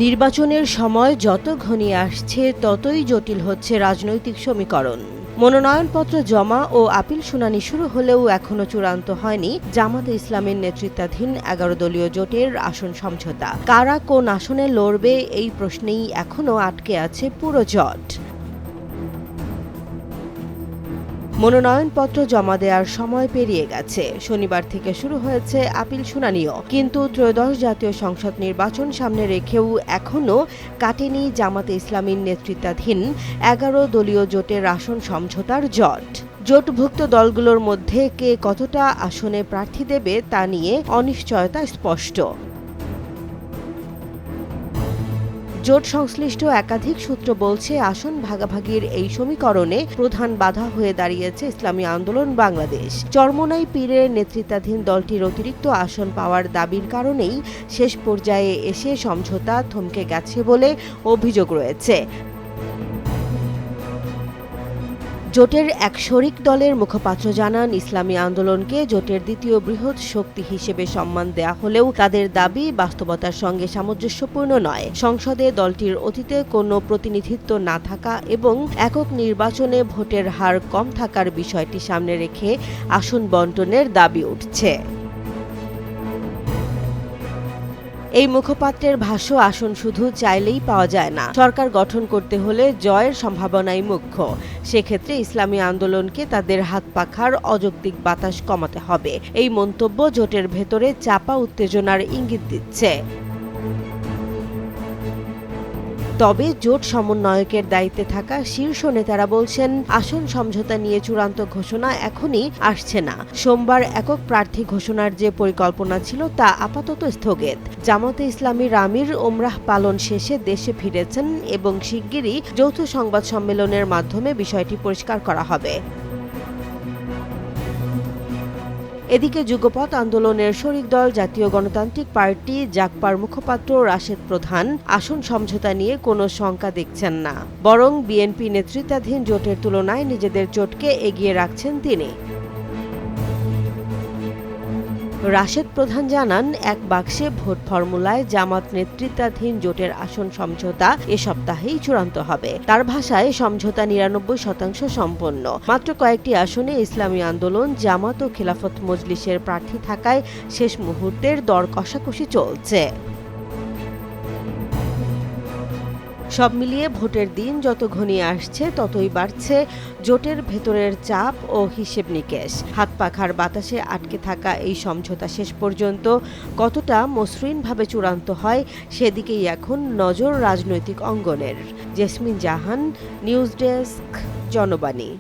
নির্বাচনের সময় যত ঘনিয়ে আসছে ততই জটিল হচ্ছে রাজনৈতিক সমীকরণ। মনোনয়নপত্র জমা ও আপিল শুনানি শুরু হলেও এখনো চূড়ান্ত হয়নি জামাতে ইসলামীর নেতৃত্বাধীন ১১ দলীয় জোটের আসন সমঝোতা। কারা কোন আসনে লড়বে এই প্রশ্নেই এখনো আটকে আছে পুরো জোট। মনোনয়নপত্র জমা দেওয়ার সময় পেরিয়ে গেছে। শনিবার থেকে শুরু হয়েছে আপিল শুনানিও, কিন্তু ত্রয়োদশ জাতীয় সংসদ নির্বাচন সামনে রেখেও এখনও কাটেনি জামাতে ইসলামীর নেতৃত্বাধীন ১১ দলীয় জোটের আসন সমঝোতার জট। জোটভুক্ত দলগুলোর মধ্যে কে কতটা আসনে প্রার্থী দেবে তা নিয়ে অনিশ্চয়তা স্পষ্ট। জোট সংশ্লিষ্ট একাধিক সূত্র বলছে, আসন ভাগাভাগির এই সমীকরণে প্রধান বাধা হয়ে দাঁড়িয়েছে ইসলামী আন্দোলন বাংলাদেশ। চরমোনাই পীরের নেতৃত্বাধীন দলটির অতিরিক্ত আসন পাওয়ার দাবির কারণেই শেষ পর্যায়ে এসে সমঝোতা থমকে গেছে বলে অভিযোগ রয়েছে। জোটের এক শরিক দলের মুখপাত্র জানান, ইসলামী আন্দোলনকে জোটের দ্বিতীয় বৃহৎ শক্তি হিসেবে সম্মান দেয়া হলেও তাদের দাবি বাস্তবতার সঙ্গে সামঞ্জস্যপূর্ণ নয়। সংসদে দলটির অতীতে কোনো প্রতিনিধিত্ব না থাকা এবং একক নির্বাচনে ভোটের হার কম থাকার বিষয়টি সামনে রেখে আসন বণ্টনের দাবি উঠছে। এই মুখপাত্রের ভাষ্য, আসন শুধু চাইলেই পাওয়া যায় না, সরকার গঠন করতে হলে জয়ের সম্ভাবনাই মুখ্য। সেক্ষেত্রে ইসলামী আন্দোলনকে তাদের হাত পাখার অযৌক্তিক বাতাস কমাতে হবে। এই মন্তব্য জোটের ভেতরে চাপা উত্তেজনার ইঙ্গিত দিচ্ছে। তবে জোট সমন্বয়কের দায়িত্বে থাকা শীর্ষ নেতারা বলছেন, আসন সমঝোতা নিয়ে চূড়ান্ত ঘোষণা এখনই আসছে না। সোমবার একক প্রার্থী ঘোষণার যে পরিকল্পনা ছিল তা আপাতত স্থগিত। জামাতে ইসলামীর আমির ওমরাহ পালন শেষে দেশে ফিরেছেন এবং শিগগিরই যৌথ সংবাদ সম্মেলনের মাধ্যমে বিষয়টি পরিষ্কার করা হবে। এদিকে যুগপৎ আন্দোলনের শরিক দল জাতীয় গণতান্ত্রিক পার্টি জাগপার মুখপাত্র রাশেদ প্রধান আসন সমঝোতা নিয়ে কোনো শঙ্কা দেখছেন না, বরং বিএনপি নেতৃত্বাধীন জোটের তুলনায় নিজেদের জোটকে এগিয়ে রাখছেন তিনি। রাশেদ প্রধান জানান, এক বাক্সে ভোট ফর্মুলায় জামাত নেতৃত্বাধীন জোটের আসন সমঝোতা এ সপ্তাহেই চূড়ান্ত হবে। তার ভাষায়, সমঝোতা ৯৯% সম্পন্ন। মাত্র কয়েকটি আসনে ইসলামী আন্দোলন, জামাত ও খেলাফত মজলিসের প্রার্থী থাকায় শেষ মুহূর্তের দর কষাকষি চলছে। সব মিলিয়ে ভোটের দিন যত ঘনিয়ে আসছে ততই বাড়ছে জোটের ভেতরের চাপ ও হিসেব নিকেশ। হাত পাখার বাতাসে আটকে থাকা এই সমঝোতা শেষ পর্যন্ত কতটা মসৃণভাবে চূড়ান্ত হয় সেদিকেই এখন নজর রাজনৈতিক অঙ্গনের। জেসমিন জাহান, নিউজ ডেস্ক, জনবাণী।